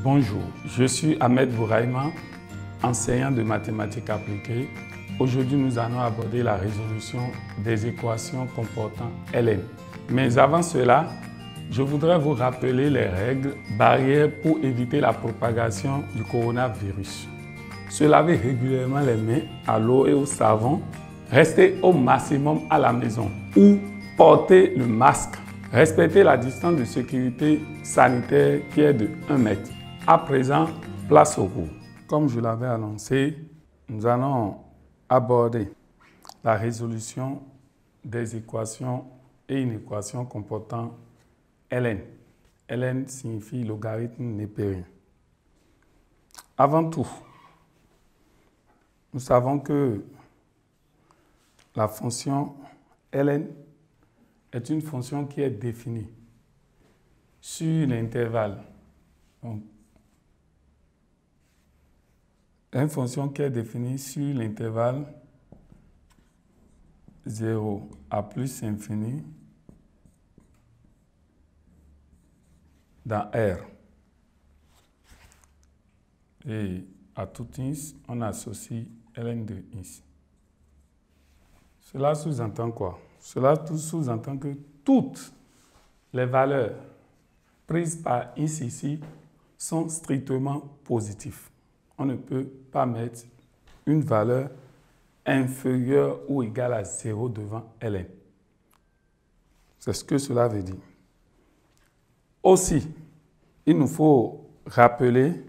Bonjour, je suis Ahmed Bouraïma, enseignant de mathématiques appliquées. Aujourd'hui, nous allons aborder la résolution des équations comportant ln. Mais avant cela, je voudrais vous rappeler les règles barrières pour éviter la propagation du coronavirus. Se laver régulièrement les mains à l'eau et au savon, rester au maximum à la maison ou porter le masque. Respectez la distance de sécurité sanitaire qui est de 1 mètre. À présent, place au cours. Comme je l'avais annoncé, nous allons aborder la résolution des équations et une équation comportant ln. ln signifie logarithme népérien. Avant tout, nous savons que la fonction ln est une fonction qui est définie sur l'intervalle. Une fonction qui est définie sur l'intervalle 0 à plus infini dans R. Et à tout ins, on associe ln de ins. Cela sous-entend quoi? Cela sous-entend que toutes les valeurs prises par ins ici sont strictement positives. On ne peut pas mettre une valeur inférieure ou égale à 0 devant ln. C'est ce que cela veut dire. Aussi, il nous faut rappeler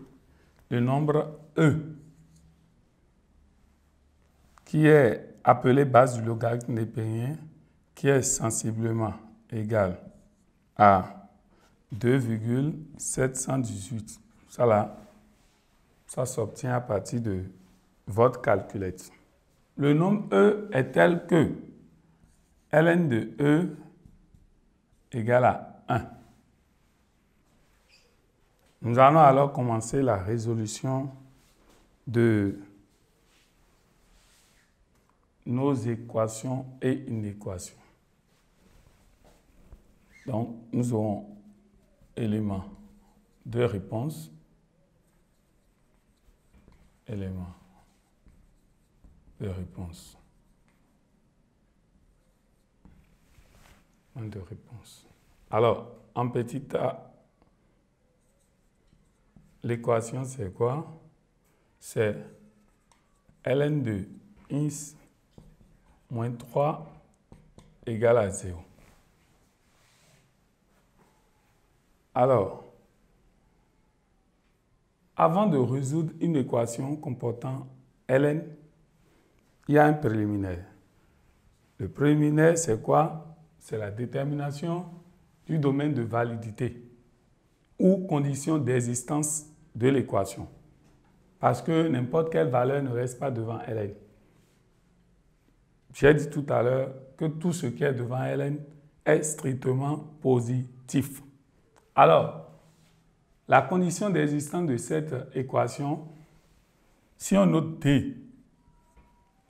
le nombre e, qui est appelé base du logarithme népérien, qui est sensiblement égal à 2,718. Ça s'obtient à partir de votre calculette. Le nombre e est tel que ln de e égale à 1. Nous allons alors commencer la résolution de nos équations et une équation. Donc, nous aurons élément de réponse, élément de réponse, de réponse. Alors, en petit a, l'équation c'est quoi? C'est ln de ins moins 3 égale à 0. Alors, avant de résoudre une équation comportant ln, il y a un préliminaire. Le préliminaire, c'est quoi? C'est la détermination du domaine de validité ou condition d'existence de l'équation. Parce que n'importe quelle valeur ne reste pas devant ln. J'ai dit tout à l'heure que tout ce qui est devant ln est strictement positif. Alors, la condition d'existence de cette équation, si on note D,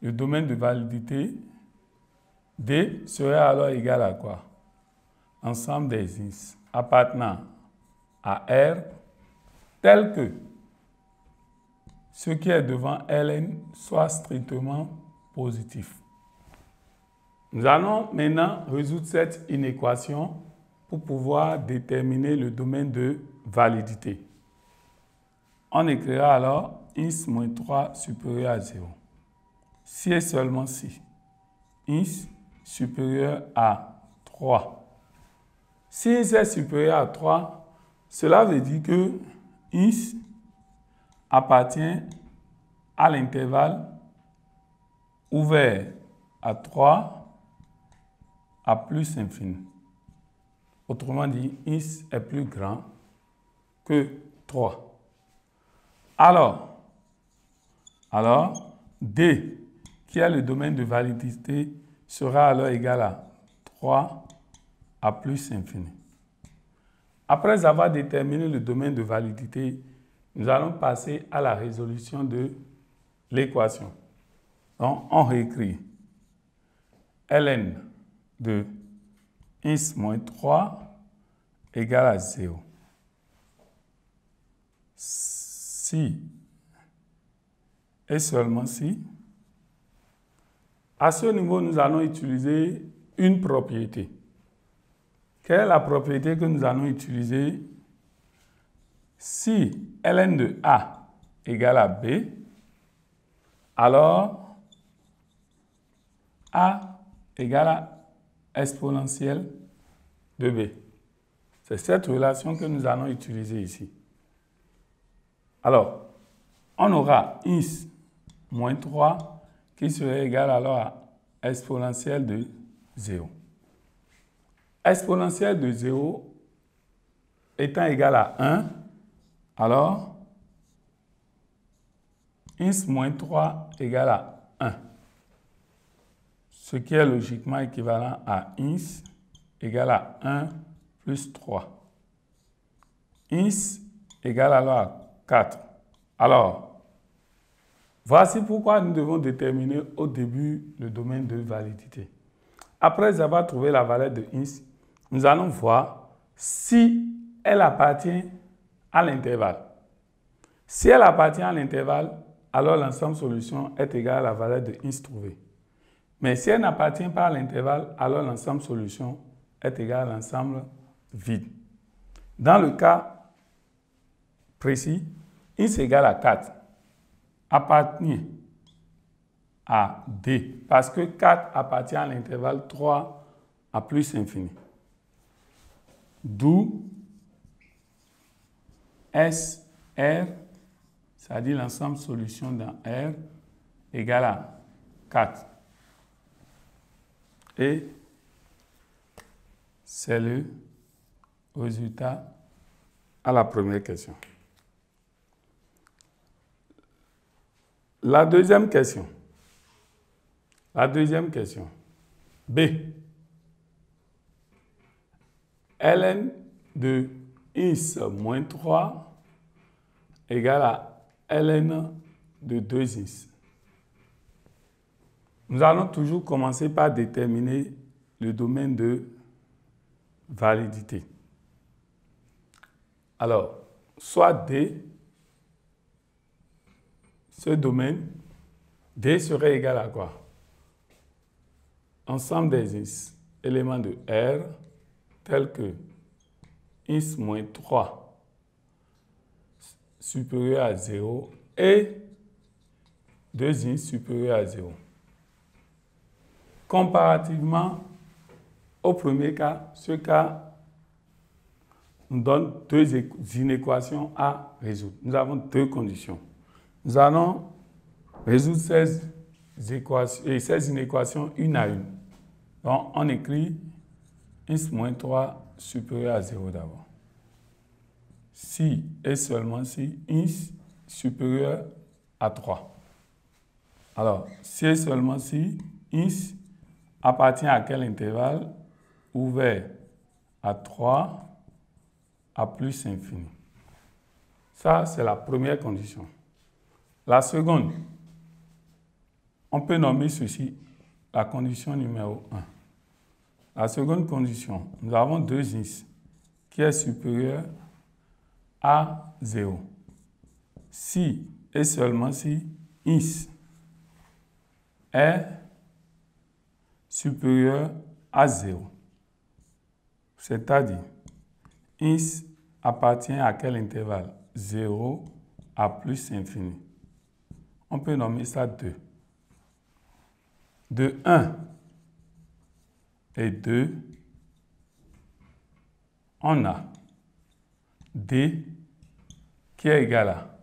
le domaine de validité, D serait alors égal à quoi? Ensemble des ins appartenant à R, tel que ce qui est devant ln soit strictement positif. Nous allons maintenant résoudre cette inéquation pour pouvoir déterminer le domaine de validité. On écrira alors ins moins 3 supérieur à 0. Si et seulement si ins supérieur à 3. Si ins est supérieur à 3, cela veut dire que ins appartient à l'intervalle ouvert à 3 à plus infini. Autrement dit, ins est plus grand que 3. Alors, D, qui est le domaine de validité, sera alors égal à 3 à plus infini. Après avoir déterminé le domaine de validité, nous allons passer à la résolution de l'équation. Donc, on réécrit ln de ins moins 3 égale à 0. si et seulement si, à ce niveau, nous allons utiliser une propriété. Quelle est la propriété que nous allons utiliser? Si ln de A égale à B, alors A égale à exponentielle de B. C'est cette relation que nous allons utiliser ici. Alors, on aura x moins 3 qui serait égal alors à exponentielle de 0. Exponentielle de 0 étant égal à 1, alors x moins 3 égale à 1. Ce qui est logiquement équivalent à x égale à 1 plus 3. X égale alors à 4. Alors, voici pourquoi nous devons déterminer au début le domaine de validité. Après avoir trouvé la valeur de x, nous allons voir si elle appartient à l'intervalle. Si elle appartient à l'intervalle, alors l'ensemble solution est égal à la valeur de x trouvée. Mais si elle n'appartient pas à l'intervalle, alors l'ensemble solution est égal à l'ensemble vide. Dans le cas précis, x égale à 4 appartient à D parce que 4 appartient à l'intervalle 3 à plus infini. D'où SR, c'est-à-dire l'ensemble solution dans R, égale à 4. Et c'est le résultat à la première question. La deuxième question. B. ln de x moins 3 égale à ln de 2x. Nous allons toujours commencer par déterminer le domaine de validité. Alors, soit D, ce domaine, D serait égal à quoi? Ensemble des x, éléments de R, tels que x moins 3 supérieur à 0 et 2x supérieur à 0. Comparativement au premier cas, ce cas nous donne deux inéquations à résoudre. Nous avons deux conditions. Nous allons résoudre ces inéquations une à une. Donc, on écrit x moins 3 supérieur à 0 d'abord. Si et seulement si x supérieur à 3. Alors, si et seulement si x appartient à quel intervalle? Ouvert à 3 à plus infini. Ça, c'est la première condition. La seconde, on peut nommer ceci la condition numéro 1. La seconde condition, nous avons 2x qui est supérieur à 0. Si et seulement si x est supérieur à 0. C'est-à-dire, x appartient à quel intervalle? 0 à plus infini. On peut nommer ça 2. De 1 et 2, on a D qui est égal à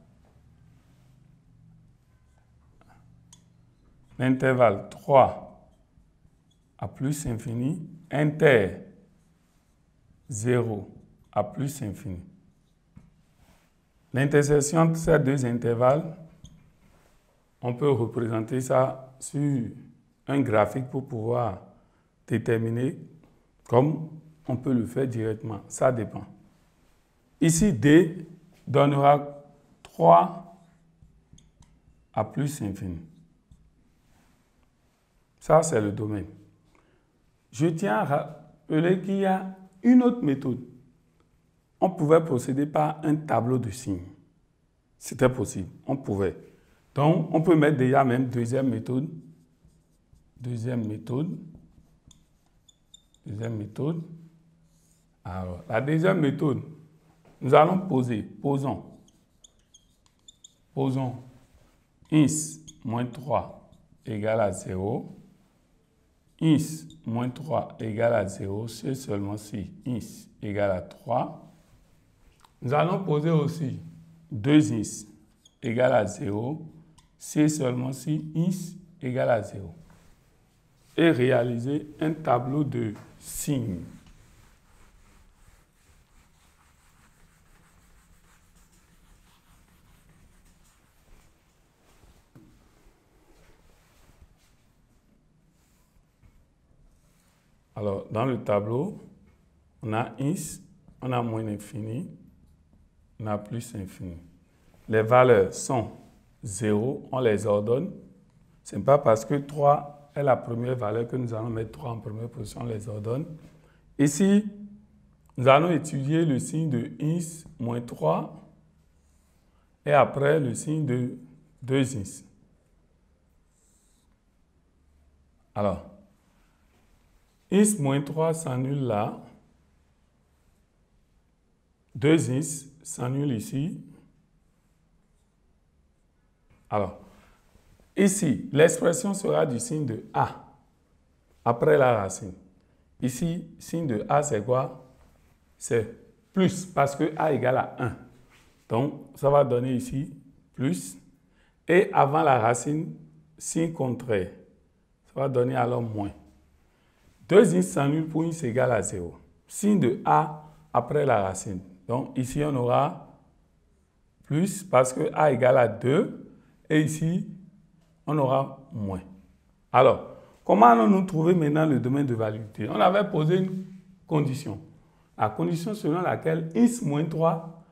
l'intervalle 3 à plus infini, inter 0 à plus infini. L'intersection entre ces deux intervalles, on peut représenter ça sur un graphique pour pouvoir déterminer comme on peut le faire directement. Ça dépend. Ici, D donnera 3 à plus infini. Ça, c'est le domaine. Je tiens à rappeler qu'il y a une autre méthode. On pouvait procéder par un tableau de signes. C'était possible, on pouvait. Donc, on peut mettre déjà même deuxième méthode. Deuxième méthode. Alors, la deuxième méthode, nous allons posons ins moins 3 égale à 0. Ins moins 3 égale à 0, c'est seulement si ins égale à 3. Nous allons poser aussi 2 ins égale à 0, c'est seulement si ins égale à 0. Et réaliser un tableau de signes. Alors, dans le tableau, on a ins, on a moins infini, on a plus infini. Les valeurs sont 0, on les ordonne. Ce n'est pas parce que 3 est la première valeur que nous allons mettre 3 en première position, on les ordonne. Ici, nous allons étudier le signe de ins moins 3 et après le signe de 2 ins. Alors, ins moins 3 s'annule là. 2 ins s'annule ici. Alors, ici, l'expression sera du signe de A après la racine. Ici, signe de A, c'est quoi? C'est plus parce que A égale à 1. Donc, ça va donner ici plus. Et avant la racine, signe contraire. Ça va donner alors moins. 2 ins s'annule pour ins égale à 0. Signe de A après la racine. Donc, ici, on aura plus parce que A égale à 2. Et ici, on aura moins. Alors, comment allons-nous trouver maintenant le domaine de validité? On avait posé une condition. La condition selon laquelle ins moins 3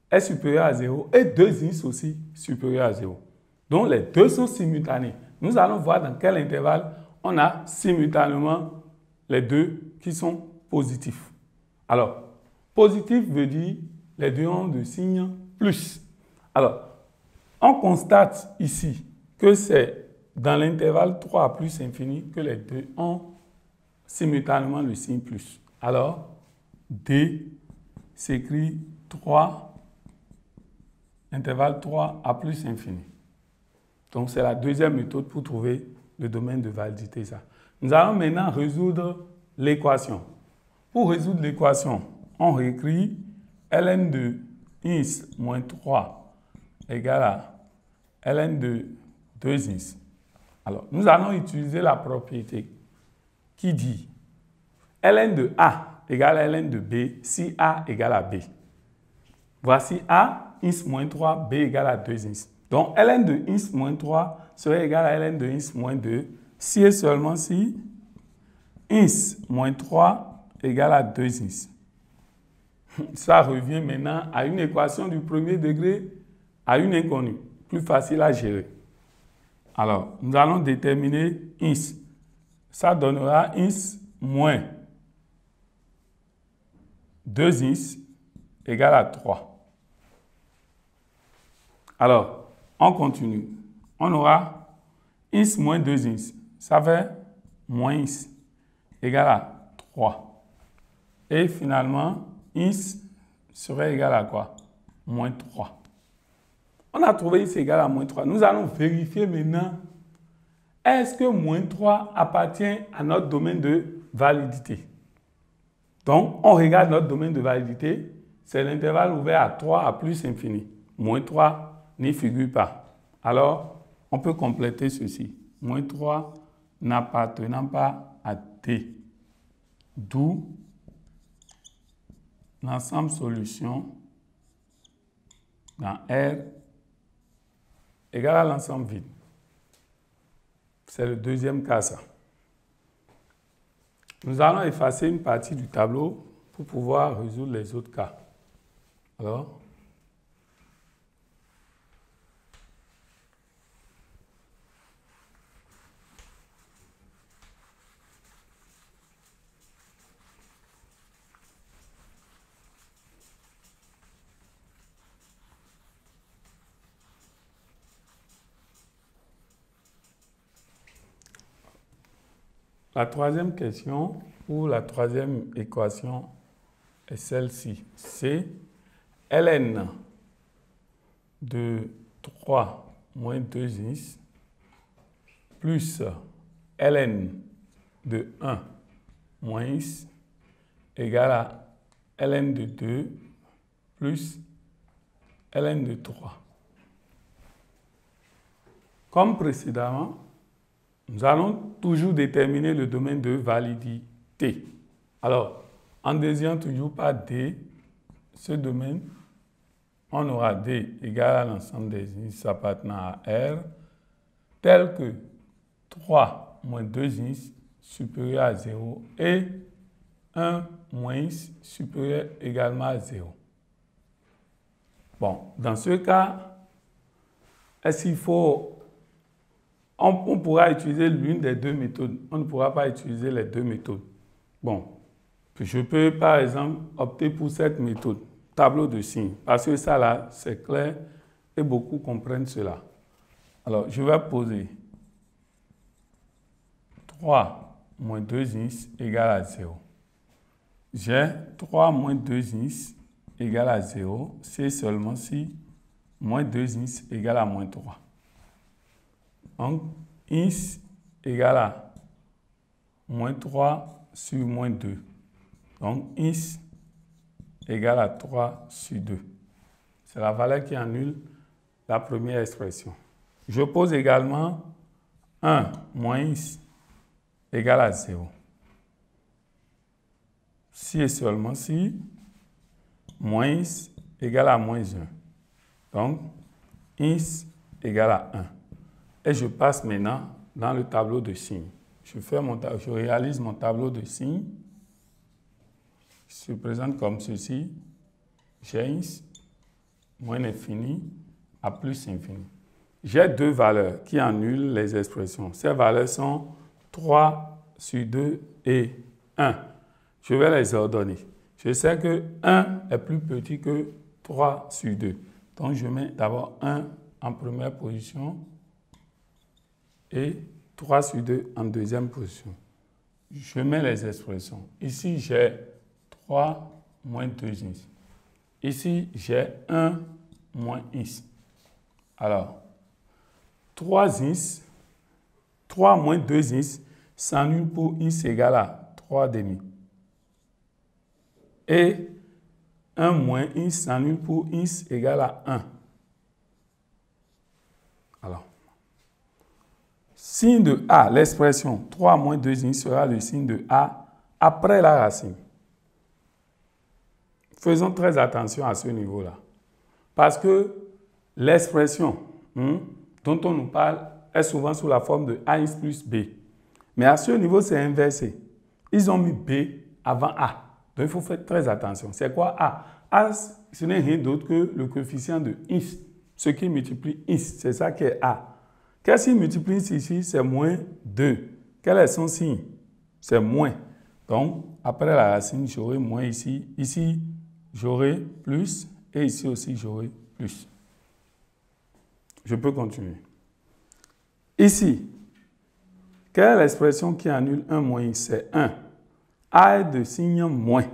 est supérieur à 0 et 2 ins aussi supérieur à 0. Donc, les deux sont simultanés. Nous allons voir dans quel intervalle on a simultanément les deux qui sont positifs. Alors, positif veut dire les deux ont de signe plus. Alors, on constate ici que c'est dans l'intervalle 3 à plus infini que les deux ont simultanément le signe plus. Alors, D s'écrit 3, intervalle 3 à plus infini. Donc, c'est la deuxième méthode pour trouver le domaine de validité. Ça. Nous allons maintenant résoudre l'équation. Pour résoudre l'équation, on réécrit ln de ins moins 3 égale à ln de 2 ins. Alors, nous allons utiliser la propriété qui dit ln de A égale à ln de B si A égale à B. Voici A, ins moins 3, B égale à 2 ins. Donc, ln de ins moins 3 serait égal à ln de ins moins 2 si et seulement si ins moins 3 égale à 2 ins. Ça revient maintenant à une équation du premier degré à une inconnue, plus facile à gérer. Alors, nous allons déterminer ins. Ça donnera ins moins 2 ins égale à 3. Alors, on continue. On aura ins moins 2 ins. Ça fait moins ins égale à 3. Et finalement, ins serait égal à quoi? Moins 3. On a trouvé ins égal à moins 3. Nous allons vérifier maintenant, est-ce que moins 3 appartient à notre domaine de validité? Donc, on regarde notre domaine de validité, c'est l'intervalle ouvert à 3 à plus infini. Moins 3 n'y figure pas. Alors, on peut compléter ceci. Moins 3 n'appartenant pas à T. D'où l'ensemble solution dans R égale à l'ensemble vide. C'est le deuxième cas, ça. Nous allons effacer une partie du tableau pour pouvoir résoudre les autres cas. Alors, La troisième question ou la troisième équation est celle-ci. C'est ln de 3 moins 2x plus ln de 1 moins x égale à ln de 2 plus ln de 3. Comme précédemment, nous allons toujours déterminer le domaine de validité. Alors, en désignant toujours par D, ce domaine, on aura D égale à l'ensemble des indices appartenant à R, tel que 3 moins 2 x supérieur à 0 et 1 moins x supérieur également à 0. Bon, dans ce cas, est-ce qu'il faut... On pourra utiliser l'une des deux méthodes. On ne pourra pas utiliser les deux méthodes. Bon, je peux par exemple opter pour cette méthode, tableau de signes, parce que ça là, c'est clair et beaucoup comprennent cela. Alors, je vais poser 3 moins 2x égale à 0. J'ai 3 moins 2x égale à 0, c'est seulement si moins 2x égale à moins 3. Donc, x égale à moins 3 sur moins 2. Donc, x égale à 3 sur 2. C'est la valeur qui annule la première expression. Je pose également 1 moins x égale à 0. Si et seulement si moins x égale à moins 1. Donc, x égale à 1. Et je passe maintenant dans le tableau de signes. Je réalise mon tableau de signes. Il se présente comme ceci. J'ai x moins l'infini à plus infini. J'ai deux valeurs qui annulent les expressions. Ces valeurs sont 3 sur 2 et 1. Je vais les ordonner. Je sais que 1 est plus petit que 3 sur 2. Donc, je mets d'abord 1 en première position et 3 sur 2 en deuxième position. Je mets les expressions. Ici, j'ai 3 moins 2x. Ici, j'ai 1 moins x. Alors, 3x, 3 moins 2x s'annule pour x égale à 3 demi. Et 1 moins x s'annule pour x égale à 1. Alors, signe de A, l'expression 3 moins 2x sera le signe de A après la racine. Faisons très attention à ce niveau-là. Parce que l'expression dont on nous parle est souvent sous la forme de AX plus B. Mais à ce niveau, c'est inversé. Ils ont mis B avant A. Donc, il faut faire très attention. C'est quoi A? A, ce n'est rien d'autre que le coefficient de X. Ce qui multiplie X, c'est ça qui est A. Qu'est-ce qui multiplie ici? C'est moins 2. Quel est son signe? C'est moins. Donc, après la racine, j'aurai moins ici. Ici, j'aurai plus. Et ici aussi, j'aurai plus. Je peux continuer. Ici, quelle est l'expression qui annule 1 moins x? C'est 1. A est de signe moins.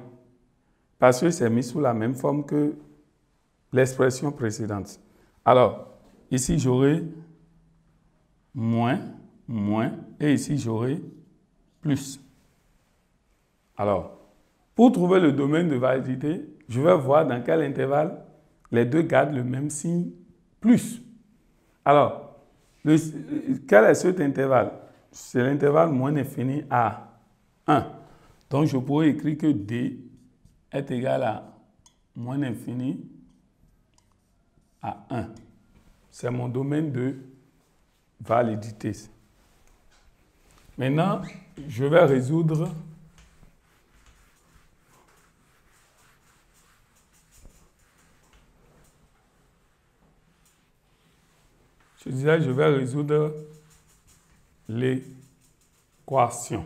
Parce que c'est mis sous la même forme que l'expression précédente. Alors, ici, j'aurai moins, moins, et ici, j'aurai plus. Alors, pour trouver le domaine de validité, je vais voir dans quel intervalle les deux gardent le même signe plus. Alors, quel est cet intervalle? C'est l'intervalle moins infini à 1. Donc, je pourrais écrire que D est égal à moins infini à 1. C'est mon domaine de validité. Maintenant, je vais résoudre je vais résoudre l'équation.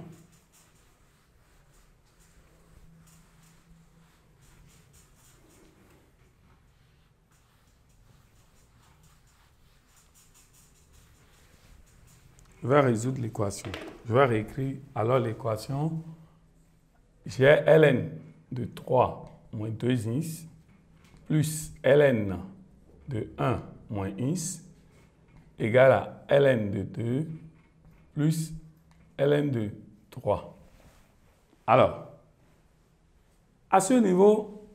Je vais résoudre l'équation. Je vais réécrire alors l'équation. J'ai ln de 3 moins 2x plus ln de 1 moins x égale à ln de 2 plus ln de 3. Alors, à ce niveau,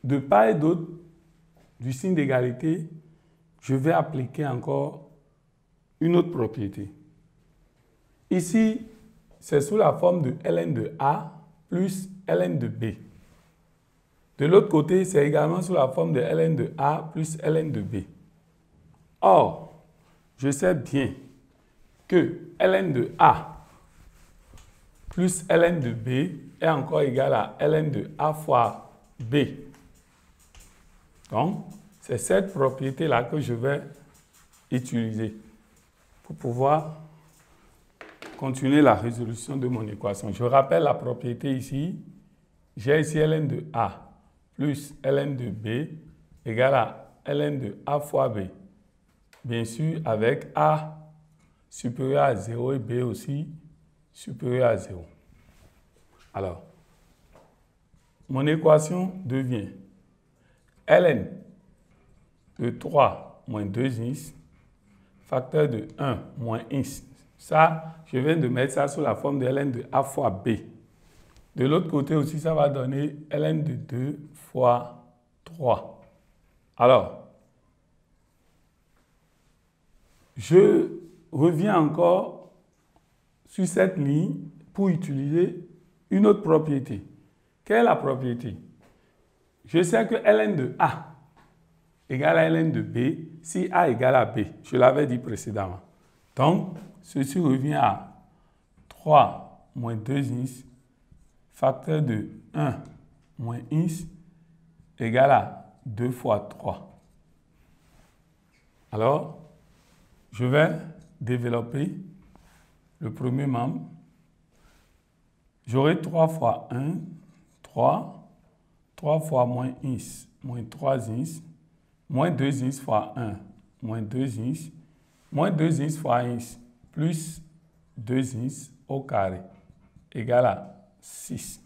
de part et d'autre du signe d'égalité, je vais appliquer encore une autre propriété. Ici, c'est sous la forme de ln de A plus ln de B. De l'autre côté, c'est également sous la forme de ln de A plus ln de B. Or, je sais bien que ln de A plus ln de B est encore égal à ln de A fois B. Donc, c'est cette propriété-là que je vais utiliser pour pouvoir continuer la résolution de mon équation. Je rappelle la propriété ici. J'ai ici ln de A plus ln de B égale à ln de A fois B. Bien sûr, avec A supérieur à 0 et B aussi supérieur à 0. Alors, mon équation devient ln de 3 moins 2x facteur de 1 moins x. Ça, je viens de mettre ça sous la forme de ln de A fois B. De l'autre côté aussi, ça va donner ln de 2 fois 3. Alors, je reviens encore sur cette ligne pour utiliser une autre propriété. Quelle est la propriété? Je sais que ln de A égale à ln de B si A égale à B. Je l'avais dit précédemment. Donc, ceci revient à 3 moins 2x facteur de 1 moins x égale à 2 fois 3. Alors, je vais développer le premier membre. J'aurai 3 fois 1, 3 fois moins x, moins 3x, moins 2x fois 1, moins 2x, moins 2x fois x, plus 2x au carré, égale à 6.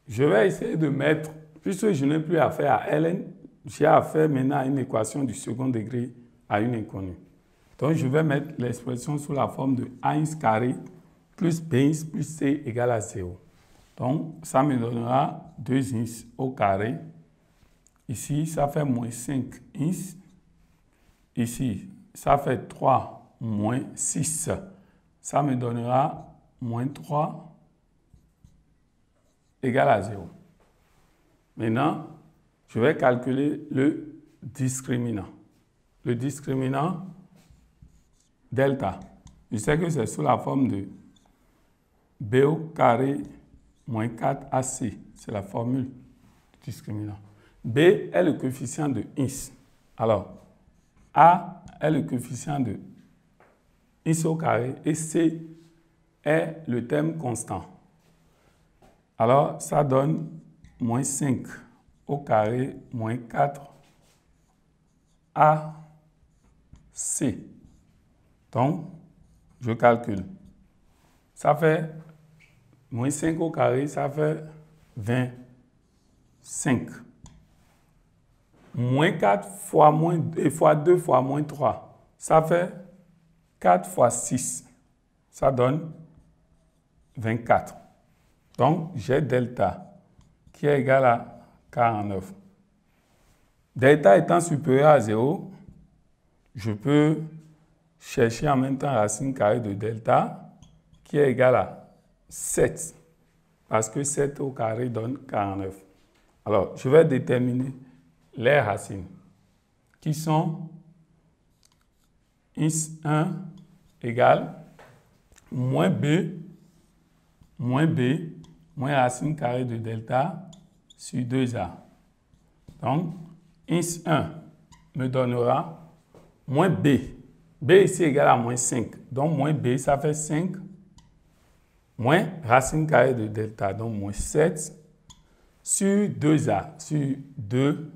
Je vais essayer de mettre, puisque je n'ai plus affaire à ln, j'ai affaire maintenant à une équation du second degré à une inconnue. Donc, je vais mettre l'expression sous la forme de ax carré plus bx plus c égale à 0. Donc, ça me donnera 2x au carré. Ici, ça fait moins 5x. Ici, ça fait 3 moins 6. Ça me donnera moins 3 égale à 0. Maintenant, je vais calculer le discriminant. Le discriminant delta. Je sais que c'est sous la forme de b au carré moins 4ac. C'est la formule du discriminant. B est le coefficient de x. Alors, A est le coefficient de x au carré et C est le terme constant. Alors, ça donne moins 5 au carré moins 4 AC. Donc, je calcule. Ça fait moins 5 au carré, ça fait 25. Moins 4 fois, fois 2 fois moins 3, ça fait 4 fois 6. Ça donne 24. Donc, j'ai delta qui est égal à 49. Delta étant supérieur à 0, je peux chercher en même temps racine carrée de delta qui est égal à 7. Parce que 7 au carré donne 49. Alors, je vais déterminer les racines qui sont x1 égale moins b, moins racine carrée de delta sur 2a. Donc, x1 me donnera moins b. B ici égale à moins 5. Donc, moins b, ça fait 5. Moins racine carrée de delta, donc moins 7 sur 2a, sur 2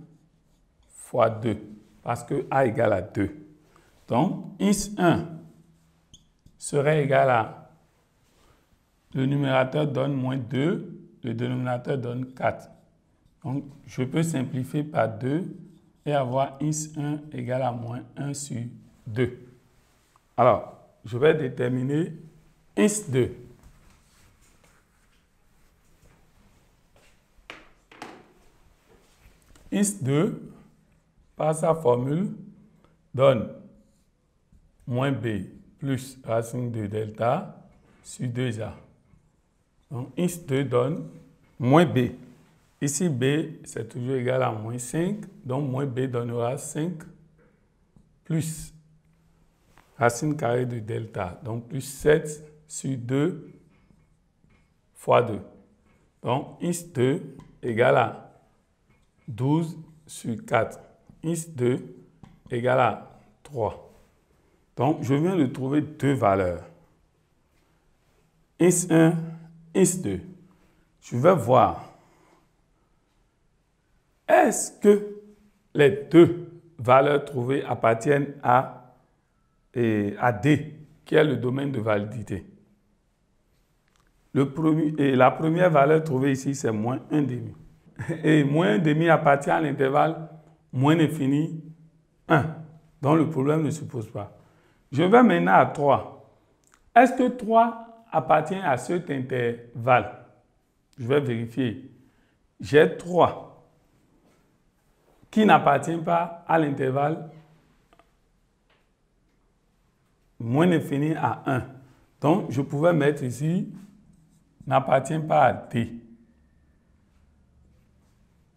fois 2, parce que a égale à 2. Donc, x1 serait égal à, le numérateur donne moins 2, le dénominateur donne 4. Donc, je peux simplifier par 2 et avoir INS1 égale à moins 1 sur 2. Alors, je vais déterminer INS2. INS2, par sa formule, donne moins b plus racine de delta sur 2a. Donc, INS2 donne moins b. Ici, b, c'est toujours égal à moins 5. Donc, moins b donnera 5 plus racine carrée de delta. Donc, plus 7 sur 2 fois 2. Donc, INS2 égale à 12 sur 4. INS2 égale à 3. Donc, je viens de trouver deux valeurs. INS1, INS2. Je vais voir. Est-ce que les deux valeurs trouvées appartiennent à D, qui est le domaine de validité? La première valeur trouvée ici, c'est moins 1,5. Et moins 1,5 appartient à l'intervalle moins l'infini 1. Donc le problème ne se pose pas. Je vais maintenant à 3. Est-ce que 3 appartient à cet intervalle? Je vais vérifier. J'ai 3 qui n'appartient pas à l'intervalle moins l'infini à 1. Donc, je pouvais mettre ici n'appartient pas à D.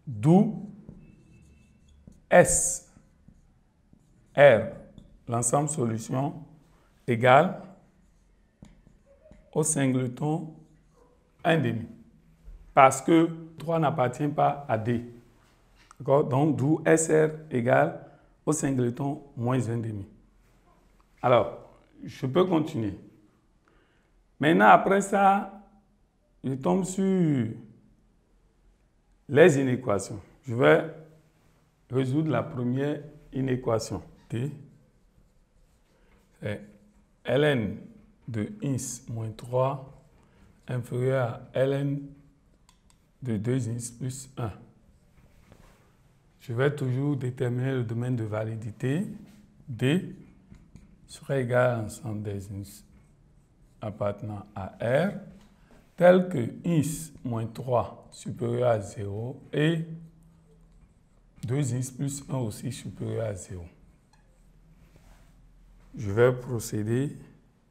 D'où S, R, l'ensemble solution, égale au singleton 1,5. Parce que 3 n'appartient pas à D. Donc, d'où SR égale au singleton moins 1,5. Alors, je peux continuer. Maintenant, après ça, je tombe sur les inéquations. Je vais résoudre la première inéquation. T, c'est ln de INS moins 3 inférieur à ln de 2 INS plus 1. Je vais toujours déterminer le domaine de validité. D serait égal à l'ensemble des INS appartenant à R, tel que INS moins 3 supérieur à 0 et 2 INS plus 1 aussi supérieur à 0. Je vais procéder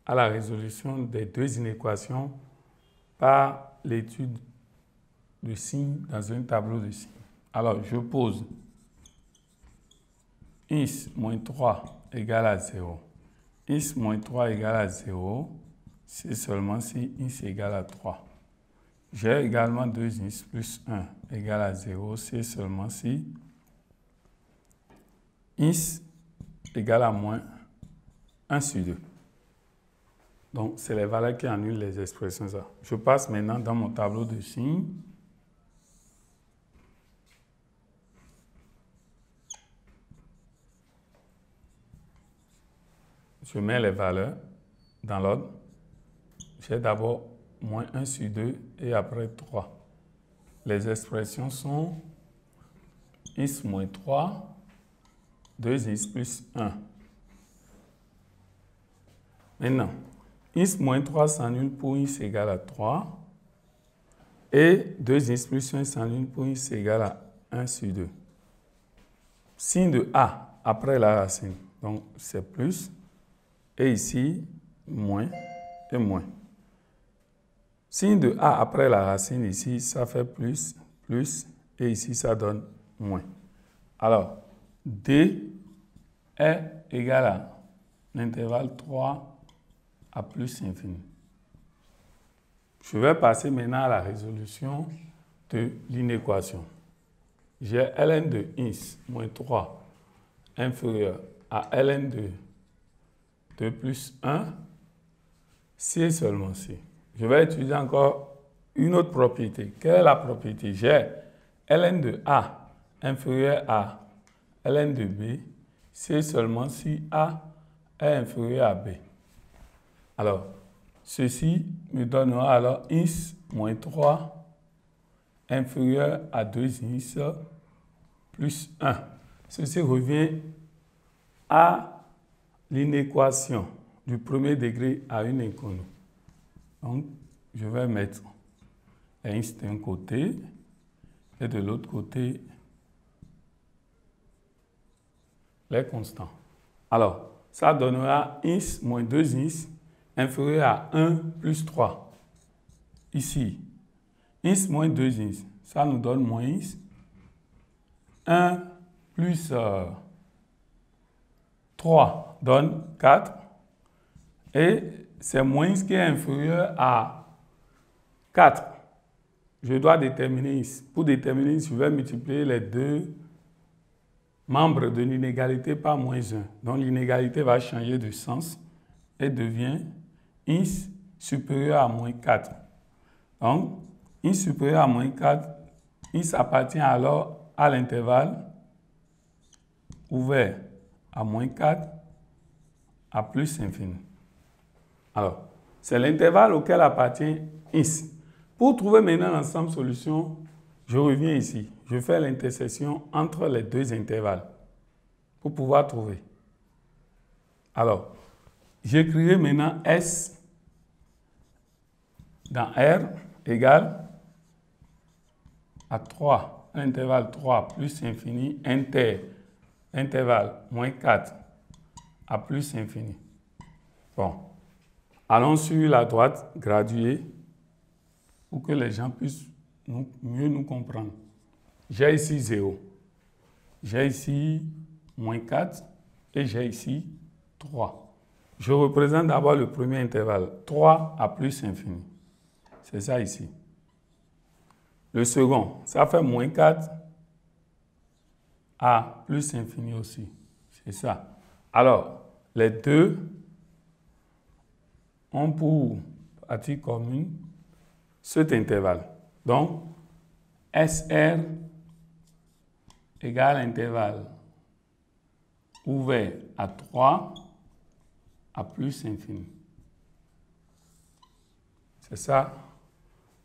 à la résolution des deux inéquations par l'étude de signes dans un tableau de signes. Alors, je pose INS moins 3 égale à 0. INS moins 3 égale à 0, c'est seulement si INS égale à 3. J'ai également 2 INS plus 1 égale à 0, c'est seulement si INS égale à moins 1 sur 2. Donc, c'est les valeurs qui annulent les expressions. Ça. Je passe maintenant dans mon tableau de signes. Je mets les valeurs dans l'ordre. J'ai d'abord moins 1 sur 2 et après 3. Les expressions sont INS moins 3, 2 INS plus 1. Maintenant, INS moins 3 s'annule pour INS égale à 3 et 2 INS plus 1 s'annule pour INS égale à 1 sur 2. Signe de A après la racine, donc c'est plus. Et ici, moins et moins. Signe de A après la racine, ici, ça fait plus, plus, et ici, ça donne moins. Alors, D est égal à l'intervalle 3 à plus infini. Je vais passer maintenant à la résolution de l'inéquation. J'ai ln de INS moins 3 inférieur à ln de 2 plus 1, si et seulement si. Je vais utiliser encore une autre propriété. Quelle est la propriété? J'ai ln de A inférieur à ln de B, si et seulement si A est inférieur à B. Alors, ceci me donnera alors x moins 3 inférieur à 2x plus 1. Ceci revient à l'inéquation du premier degré à une inconnue. Donc, je vais mettre x d'un côté et de l'autre côté les constants. Alors, ça donnera x moins 2x inférieur à 1 plus 3. Ici, x moins 2x, ça nous donne moins x. 1 plus 3 donne 4. Et c'est moins x qui est inférieur à 4. Je dois déterminer x. Pour déterminer x, je vais multiplier les deux membres de l'inégalité par moins 1. Donc l'inégalité va changer de sens et devient x supérieur à moins 4. Donc, x supérieur à moins 4, x appartient alors à l'intervalle ouvert à moins 4 à plus infini. Alors, c'est l'intervalle auquel appartient x. Pour trouver maintenant l'ensemble solution, je reviens ici. Je fais l'intersection entre les deux intervalles pour pouvoir trouver. Alors, j'écrirai maintenant S dans R égale à 3, l'intervalle 3 plus infini, intervalle moins 4 à plus infini. Bon, allons sur la droite graduée pour que les gens puissent mieux nous comprendre. J'ai ici 0, j'ai ici moins 4 et j'ai ici 3. Je représente d'abord le premier intervalle, 3 à plus infini. C'est ça ici. Le second, ça fait moins 4 à plus infini aussi. C'est ça. Alors, les deux ont pour partie commune cet intervalle. Donc, SR égale intervalle ouvert à 3 à plus infini. C'est ça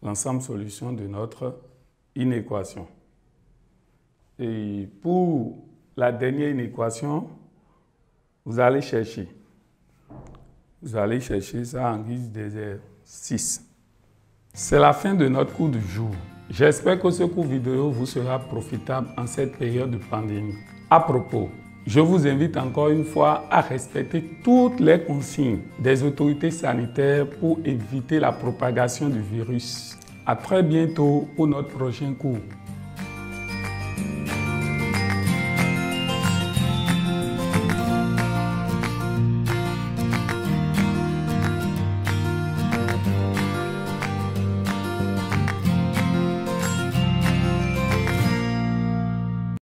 l'ensemble solution de notre inéquation. Et pour la dernière inéquation, vous allez chercher ça en guise d'exercice. C'est la fin de notre cours du jour. J'espère que ce cours vidéo vous sera profitable en cette période de pandémie. À propos, je vous invite encore une fois à respecter toutes les consignes des autorités sanitaires pour éviter la propagation du virus. À très bientôt pour notre prochain cours.